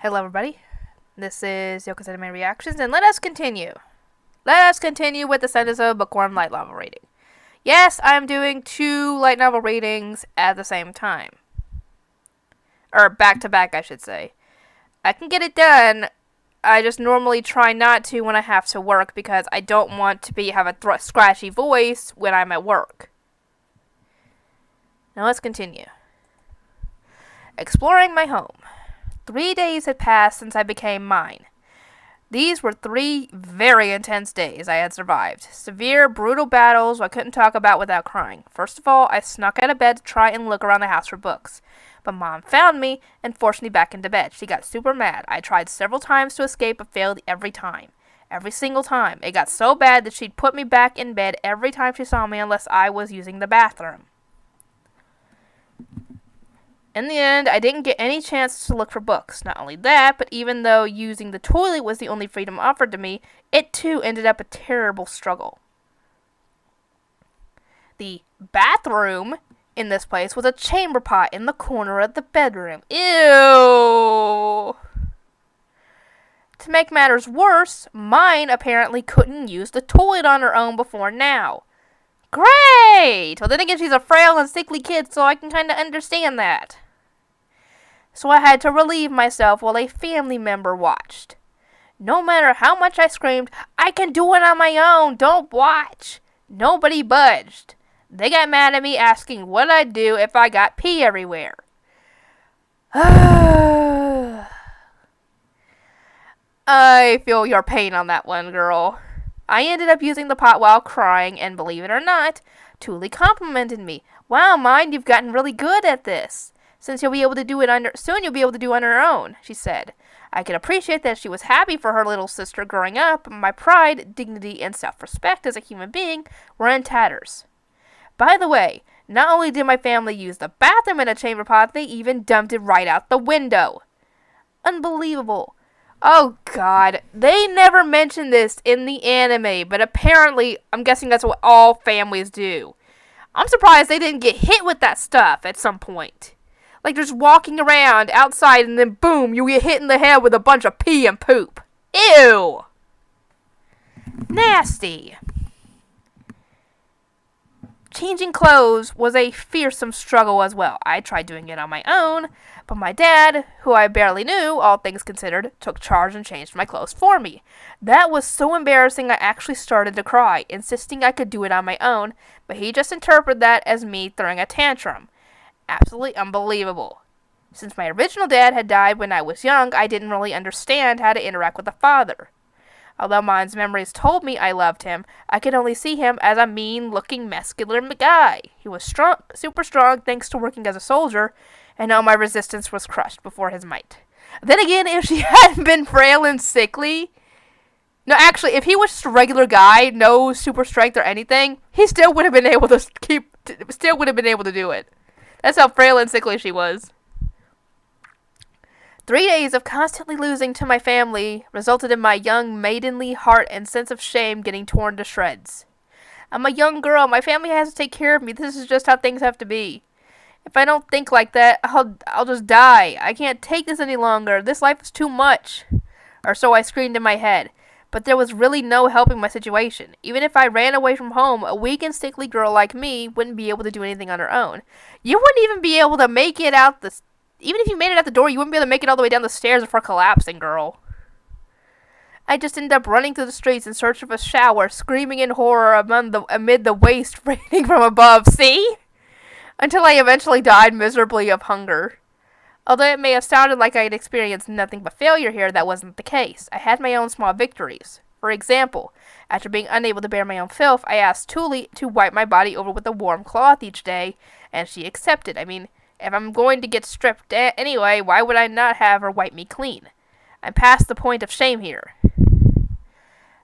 Hello everybody, this is Yoko's Anime Reactions, and let us continue. Let us continue with Ascendance of Bookworm light novel reading. Yes, I am doing 2 light novel readings at the same time. Or back to back, I should say. I can get it done, I just normally try not to when I have to work because I don't want to have a scratchy voice when I'm at work. Now let's continue. Exploring my home. 3 days had passed since I became mine. These were 3 very intense days I had survived. Severe, brutal battles I couldn't talk about without crying. First of all, I snuck out of bed to try and look around the house for books. But Mom found me and forced me back into bed. She got super mad. I tried several times to escape but failed every time. Every single time. It got so bad that she'd put me back in bed every time she saw me unless I was using the bathroom. In the end, I didn't get any chance to look for books. Not only that, but even though using the toilet was the only freedom offered to me, it too ended up a terrible struggle. The bathroom in this place was a chamber pot in the corner of the bedroom. Ew! To make matters worse, mine apparently couldn't use the toilet on her own before now. Great! Well, then again, she's a frail and sickly kid, so I can kind of understand that. So I had to relieve myself while a family member watched. No matter how much I screamed, "I can do it on my own, don't watch!" Nobody budged. They got mad at me asking what I'd do if I got pee everywhere. I feel your pain on that one, girl. I ended up using the pot while crying, and believe it or not, Thule complimented me. "Wow, Mine, you've gotten really good at this. Soon you'll be able to do it on her own," she said. I could appreciate that she was happy for her little sister growing up, but my pride, dignity, and self-respect as a human being were in tatters. By the way, not only did my family use the bathroom in a chamber pot, they even dumped it right out the window. Unbelievable. Oh god, they never mentioned this in the anime, but apparently, I'm guessing that's what all families do. I'm surprised they didn't get hit with that stuff at some point. Like just walking around outside and then boom, you get hit in the head with a bunch of pee and poop. Ew! Nasty. Changing clothes was a fearsome struggle as well. I tried doing it on my own, but my dad, who I barely knew, all things considered, took charge and changed my clothes for me. That was so embarrassing I actually started to cry, insisting I could do it on my own, but he just interpreted that as me throwing a tantrum. Absolutely unbelievable. Since my original dad had died when I was young, I didn't really understand how to interact with a father. Although Mine's memories told me I loved him, I could only see him as a mean-looking, muscular guy. He was strong, super strong thanks to working as a soldier, and all my resistance was crushed before his might. Then again, if she hadn't been frail and sickly... No, actually, if he was just a regular guy, no super strength or anything, he still would have been able to do it. That's how frail and sickly she was. 3 days of constantly losing to my family resulted in my young maidenly heart and sense of shame getting torn to shreds. I'm a young girl. My family has to take care of me. This is just how things have to be. If I don't think like that, I'll just die. I can't take this any longer. This life is too much. Or so I screamed in my head. But there was really no helping my situation. Even if I ran away from home, a weak and sickly girl like me wouldn't be able to do anything on her own. You wouldn't even be able to make it out even if you made it out the door, you wouldn't be able to make it all the way down the stairs before collapsing, girl. I just ended up running through the streets in search of a shower, screaming in horror amid the waste raining from above. See? Until I eventually died miserably of hunger. Although it may have sounded like I had experienced nothing but failure here, that wasn't the case. I had my own small victories. For example, after being unable to bear my own filth, I asked Thule to wipe my body over with a warm cloth each day, and she accepted. I mean, if I'm going to get stripped anyway, why would I not have her wipe me clean? I'm past the point of shame here.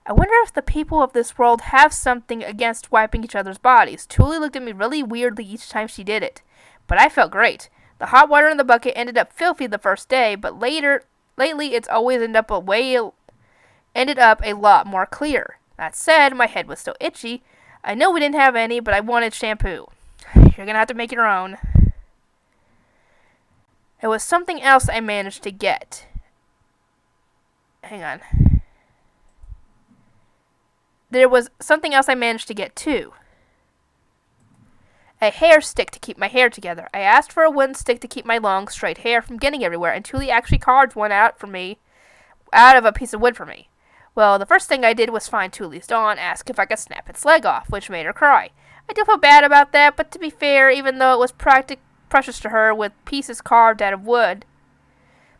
I wonder if the people of this world have something against wiping each other's bodies. Thule looked at me really weirdly each time she did it. But I felt great. The hot water in the bucket ended up filthy the first day, but lately it's always ended up a lot more clear. That said, my head was still itchy. I know we didn't have any, but I wanted shampoo. You're gonna have to make your own. It was something else I managed to get. hang on. There was something else I managed to get, too. A hair stick to keep my hair together. I asked for a wooden stick to keep my long, straight hair from getting everywhere, and Tuli actually carved one out of a piece of wood for me. Well, the first thing I did was find Tuli's doll and ask if I could snap its leg off, which made her cry. I do feel bad about that, but to be fair, even though it was precious to her with pieces carved out of wood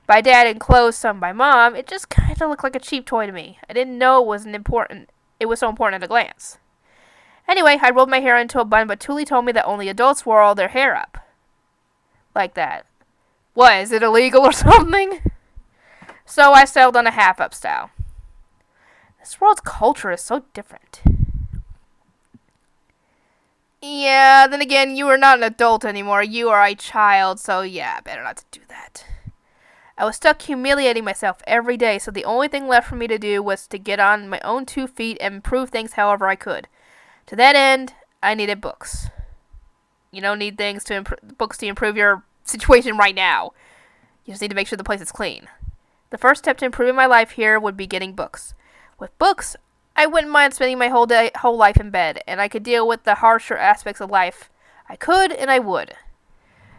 by Dad and clothes sewn by Mom, it just kind of looked like a cheap toy to me. I didn't know it was so important at a glance. Anyway, I rolled my hair into a bun, but Tuli told me that only adults wore all their hair up. Like that. What, is it illegal or something? So I settled on a half-up style. This world's culture is so different. Yeah, then again, you are not an adult anymore. You are a child, so yeah, better not to do that. I was stuck humiliating myself every day, so the only thing left for me to do was to get on my own 2 feet and improve things however I could. To that end, I needed books. You don't need books to improve your situation right now. You just need to make sure the place is clean. The first step to improving my life here would be getting books. With books, I wouldn't mind spending my whole life in bed, and I could deal with the harsher aspects of life. I could, and I would.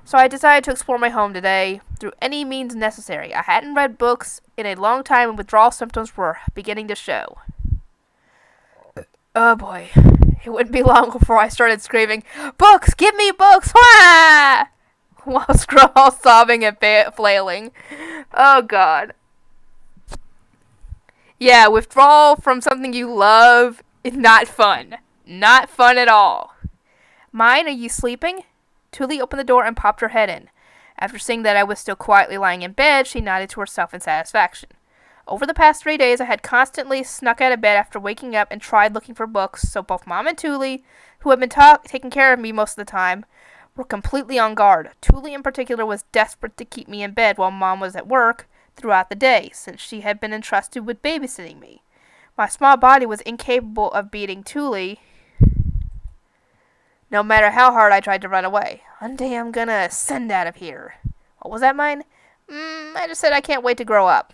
So I decided to explore my home today through any means necessary. I hadn't read books in a long time, and withdrawal symptoms were beginning to show. Oh boy. It wouldn't be long before I started screaming, "Books! Give me books!" Wah! While Scrawl sobbing and flailing. Oh god. Yeah, withdrawal from something you love is not fun. Not fun at all. Mine, are you sleeping? Tuli opened the door and popped her head in. After seeing that I was still quietly lying in bed, she nodded to herself in satisfaction. Over the past 3 days, I had constantly snuck out of bed after waking up and tried looking for books, so both Mom and Tuli, who had been taking care of me most of the time, were completely on guard. Tuli in particular was desperate to keep me in bed while Mom was at work throughout the day, since she had been entrusted with babysitting me. My small body was incapable of beating Tuli, no matter how hard I tried to run away. One day I'm gonna ascend out of here. What was that mine? I just said I can't wait to grow up.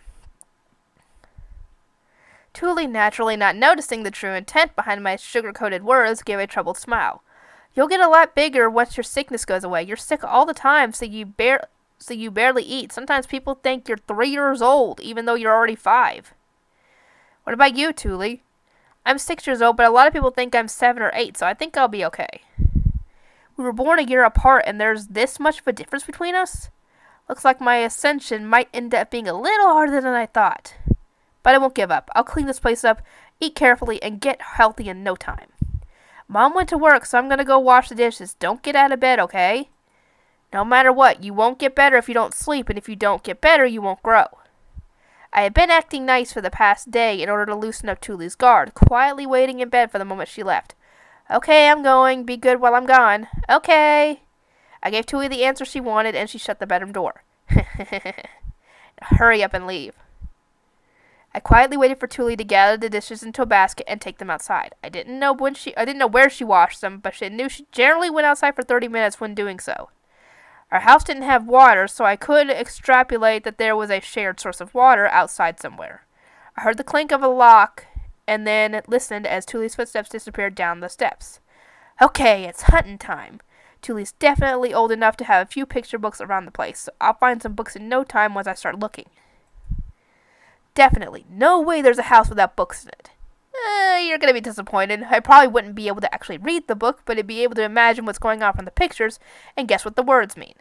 Tuli, naturally not noticing the true intent behind my sugar-coated words, gave a troubled smile. You'll get a lot bigger once your sickness goes away. You're sick all the time, so you barely eat. Sometimes people think you're 3 years old, even though you're already 5. What about you, Tuli? I'm 6 years old, but a lot of people think I'm 7 or 8, so I think I'll be okay. We were born a year apart, and there's this much of a difference between us? Looks like my ascension might end up being a little harder than I thought. But I won't give up. I'll clean this place up, eat carefully, and get healthy in no time. Mom went to work, so I'm gonna go wash the dishes. Don't get out of bed, okay? No matter what, you won't get better if you don't sleep, and if you don't get better, you won't grow. I had been acting nice for the past day in order to loosen up Tuli's guard, quietly waiting in bed for the moment she left. Okay, I'm going. Be good while I'm gone. Okay. I gave Tuli the answer she wanted, and she shut the bedroom door. Hurry up and leave. I quietly waited for Tuli to gather the dishes into a basket and take them outside. I didn't know where she washed them, but she knew she generally went outside for 30 minutes when doing so. Our house didn't have water, so I could extrapolate that there was a shared source of water outside somewhere. I heard the clink of a lock and then listened as Tuli's footsteps disappeared down the steps. Okay, it's hunting time. Tuli's definitely old enough to have a few picture books around the place, so I'll find some books in no time once I start looking. Definitely. No way there's a house without books in it. You're going to be disappointed. I probably wouldn't be able to actually read the book, but I'd be able to imagine what's going on from the pictures and guess what the words mean.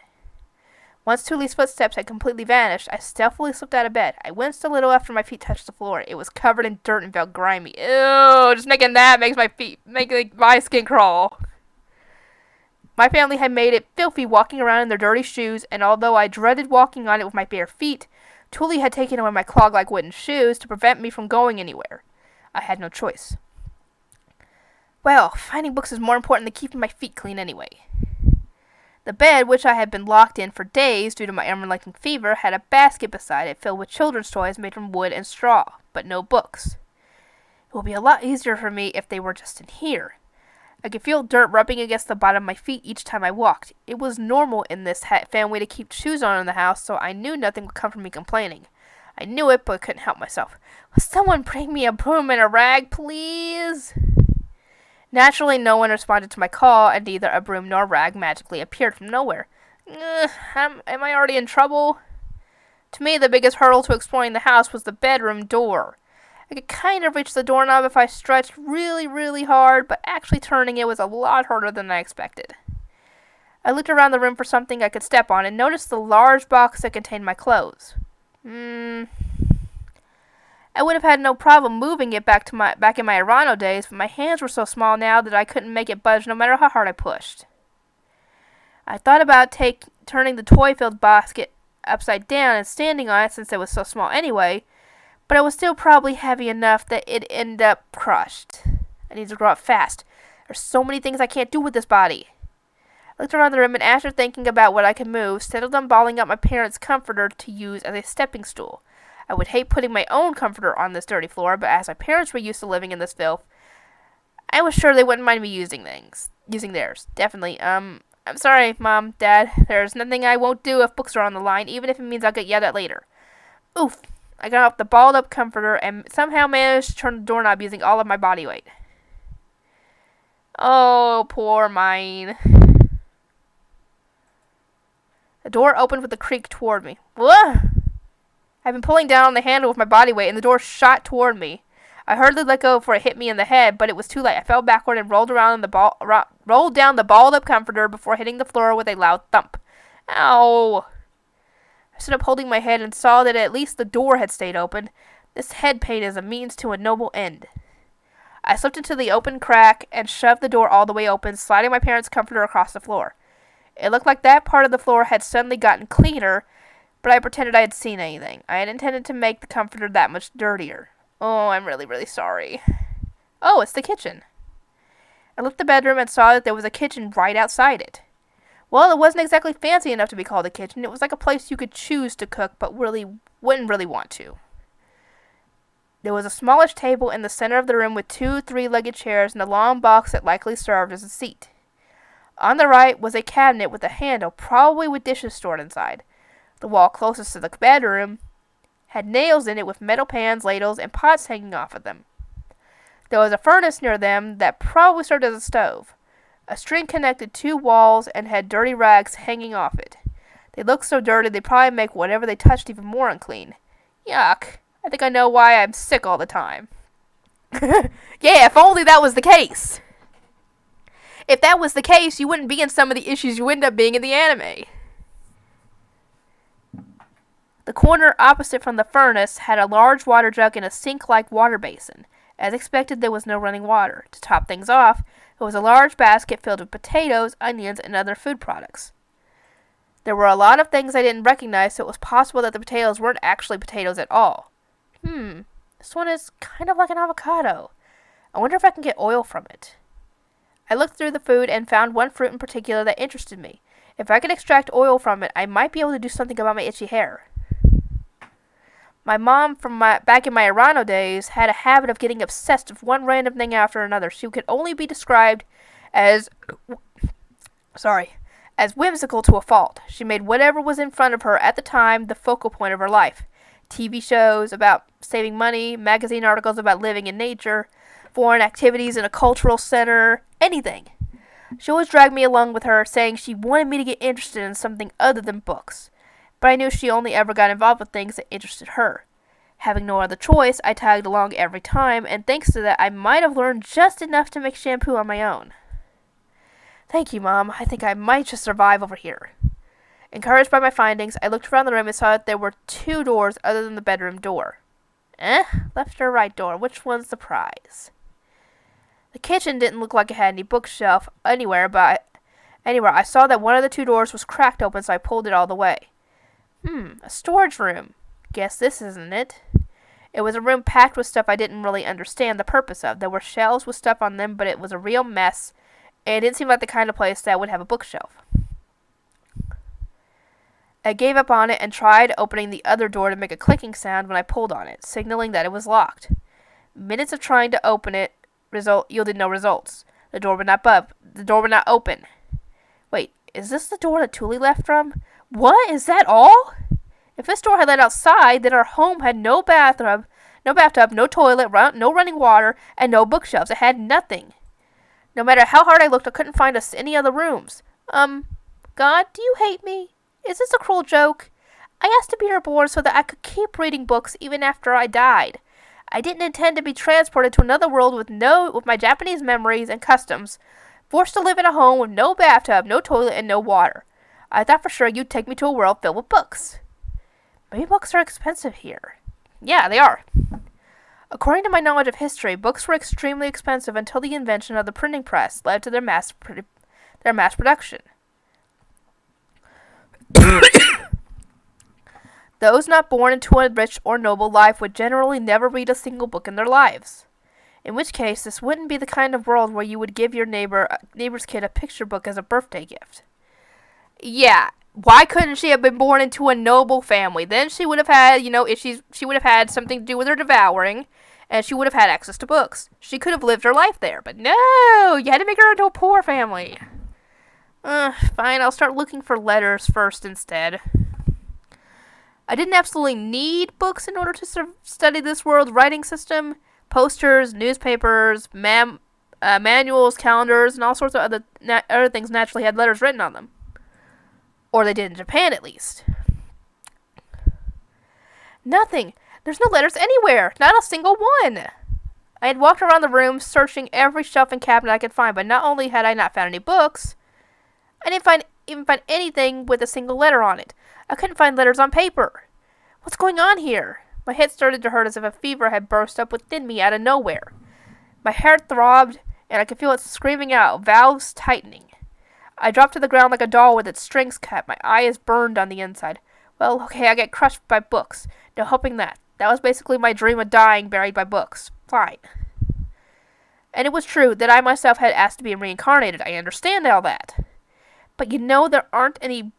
Once Tuli's footsteps had completely vanished, I stealthily slipped out of bed. I winced a little after my feet touched the floor. It was covered in dirt and felt grimy. Ew, just making that makes my skin crawl. My family had made it filthy walking around in their dirty shoes, and although I dreaded walking on it with my bare feet, Tuli had taken away my clog-like wooden shoes to prevent me from going anywhere. I had no choice. Well, finding books is more important than keeping my feet clean anyway. The bed, which I had been locked in for days due to my unrelenting fever, had a basket beside it filled with children's toys made from wood and straw, but no books. It would be a lot easier for me if they were just in here. I could feel dirt rubbing against the bottom of my feet each time I walked. It was normal in this family to keep shoes on in the house, so I knew nothing would come from me complaining. I knew it, but couldn't help myself. Will someone bring me a broom and a rag, please? Naturally, no one responded to my call, and neither a broom nor a rag magically appeared from nowhere. Am I already in trouble? To me, the biggest hurdle to exploring the house was the bedroom door. I could kind of reach the doorknob if I stretched really, really hard, but actually turning it was a lot harder than I expected. I looked around the room for something I could step on and noticed the large box that contained my clothes. I would have had no problem moving it back in my Irano days, but my hands were so small now that I couldn't make it budge no matter how hard I pushed. I thought about turning the toy-filled basket upside down and standing on it since it was so small anyway, but it was still probably heavy enough that it'd end up crushed. I need to grow up fast. There's so many things I can't do with this body. I looked around the room and after thinking about what I could move, settled on balling up my parents' comforter to use as a stepping stool. I would hate putting my own comforter on this dirty floor, but as my parents were used to living in this filth, I was sure they wouldn't mind me using theirs. Definitely. I'm sorry, Mom, Dad. There's nothing I won't do if books are on the line, even if it means I'll get yelled at later. Oof. I got off the balled up comforter and somehow managed to turn the doorknob using all of my body weight. Oh, poor mine. The door opened with a creak toward me. Whoa! I've been pulling down on the handle with my body weight, and the door shot toward me. I hurriedly let go before it hit me in the head, but it was too late. I fell backward and rolled down the balled-up comforter before hitting the floor with a loud thump. Ow! I stood up holding my head and saw that at least the door had stayed open. This head pain is a means to a noble end. I slipped into the open crack and shoved the door all the way open, sliding my parents' comforter across the floor. It looked like that part of the floor had suddenly gotten cleaner, but I pretended I had seen anything. I had intended to make the comforter that much dirtier. Oh, I'm really, really sorry. Oh, it's the kitchen. I looked at the bedroom and saw that there was a kitchen right outside it. Well, it wasn't exactly fancy enough to be called a kitchen. It was like a place you could choose to cook, but wouldn't really want to. There was a smallish table in the center of the room with 2 3-legged chairs and a long box that likely served as a seat. On the right was a cabinet with a handle, probably with dishes stored inside. The wall closest to the bedroom had nails in it with metal pans, ladles, and pots hanging off of them. There was a furnace near them that probably served as a stove. A string connected 2 walls and had dirty rags hanging off it. They looked so dirty they'd probably make whatever they touched even more unclean. Yuck. I think I know why I'm sick all the time. Yeah, if only that was the case. If that was the case, you wouldn't be in some of the issues you end up being in the anime. The corner opposite from the furnace had a large water jug and a sink-like water basin. As expected, there was no running water. To top things off, there was a large basket filled with potatoes, onions, and other food products. There were a lot of things I didn't recognize, so it was possible that the potatoes weren't actually potatoes at all. This one is kind of like an avocado. I wonder if I can get oil from it. I looked through the food and found one fruit in particular that interested me. If I could extract oil from it, I might be able to do something about my itchy hair. My mom, back in my Irano days, had a habit of getting obsessed with one random thing after another. She could only be described as whimsical to a fault. She made whatever was in front of her at the time the focal point of her life. TV shows about saving money, magazine articles about living in nature, foreign activities in a cultural center, anything. She always dragged me along with her, saying she wanted me to get interested in something other than books. But I knew she only ever got involved with things that interested her. Having no other choice, I tagged along every time, and thanks to that, I might have learned just enough to make shampoo on my own. Thank you, Mom. I think I might just survive over here. Encouraged by my findings, I looked around the room and saw that there were 2 doors other than the bedroom door. Left or right door? Which one's the prize? The kitchen didn't look like it had any bookshelf anywhere, but I saw that one of the 2 doors was cracked open, so I pulled it all the way. A storage room. Guess this isn't it. It was a room packed with stuff I didn't really understand the purpose of. There were shelves with stuff on them, but it was a real mess, and it didn't seem like the kind of place that would have a bookshelf. I gave up on it and tried opening the other door to make a clicking sound when I pulled on it, signaling that it was locked. Minutes of trying to open it yielded no results. The door would not open. Wait, is this the door that Tuli left from? What? Is that all? If this door had led outside, then our home had no bathtub, no toilet, no running water, and no bookshelves. It had nothing. No matter how hard I looked, I couldn't find us any other rooms. God, do you hate me? Is this a cruel joke? I asked to be reborn so that I could keep reading books even after I died. I didn't intend to be transported to another world with my Japanese memories and customs, forced to live in a home with no bathtub, no toilet, and no water. I thought for sure you'd take me to a world filled with books. Maybe books are expensive here. Yeah, they are. According to my knowledge of history, books were extremely expensive until the invention of the printing press led to their mass production. Those not born into a rich or noble life would generally never read a single book in their lives. In which case, this wouldn't be the kind of world where you would give your neighbor's kid a picture book as a birthday gift. Yeah, why couldn't she have been born into a noble family? Then she would have had, if she would have had something to do with her devouring, and she would have had access to books. She could have lived her life there, but no, you had to make her into a poor family. Fine, I'll start looking for letters first instead. I didn't absolutely need books in order to study this world's writing system. Posters, newspapers, manuals, calendars, and all sorts of other things naturally had letters written on them. Or they did in Japan, at least. Nothing. There's no letters anywhere. Not a single one. I had walked around the room, searching every shelf and cabinet I could find, but not only had I not found any books, I didn't even find anything with a single letter on it. I couldn't find letters on paper. What's going on here? My head started to hurt as if a fever had burst up within me out of nowhere. My heart throbbed, and I could feel it screaming out, valves tightening. I dropped to the ground like a doll with its strings cut. My eyes burned on the inside. Well, okay, I get crushed by books. No helping that. That was basically my dream of dying buried by books. Fine. And it was true that I myself had asked to be reincarnated. I understand all that. But there aren't any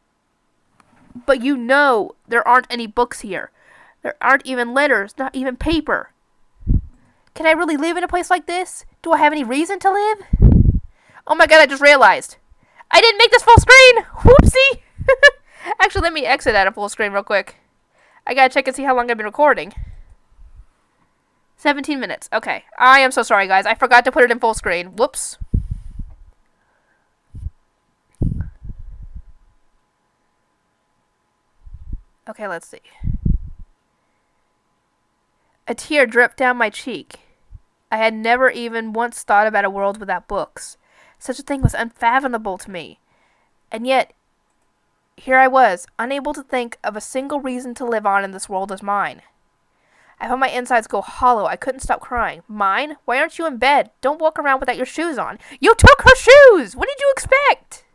books here. There aren't even letters, not even paper. Can I really live in a place like this? Do I have any reason to live? Oh my god, I just realized. I didn't make this full screen! Whoopsie! Actually, let me exit out of full screen real quick. I gotta check and see how long I've been recording. 17 minutes. Okay. I am so sorry, guys. I forgot to put it in full screen. Whoops. Okay, let's see. A tear dripped down my cheek. I had never even once thought about a world without books. Such a thing was unfathomable to me. And yet, here I was, unable to think of a single reason to live on in this world as mine. I felt my insides go hollow. I couldn't stop crying. Mine? Why aren't you in bed? Don't walk around without your shoes on. You took her shoes! What did you expect?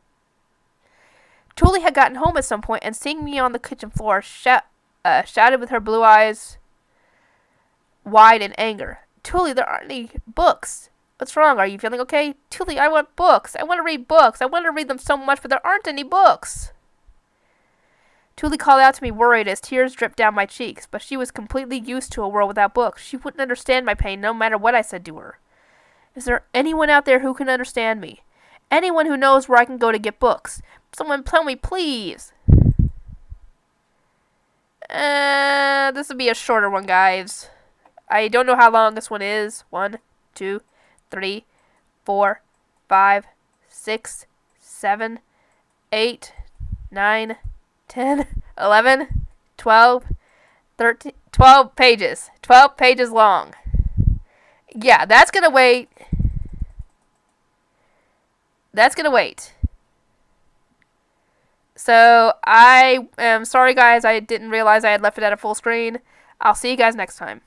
Tuli had gotten home at some point, and seeing me on the kitchen floor, shouted with her blue eyes wide in anger. Tuli, there aren't any books. What's wrong? Are you feeling okay? Tuli, I want books. I want to read books. I want to read them so much, but there aren't any books. Tuli called out to me, worried, as tears dripped down my cheeks, but she was completely used to a world without books. She wouldn't understand my pain, no matter what I said to her. Is there anyone out there who can understand me? Anyone who knows where I can go to get books? Someone tell me, please. This will be a shorter one, guys. I don't know how long this one is. 1, 2, 3, 4, 5, 6, 7, 8, 9, 10, 11, 12, 13, 12 pages. 12 pages long. Yeah, that's gonna wait. That's gonna wait. So, I am sorry, guys. I didn't realize I had left it at a full screen. I'll see you guys next time.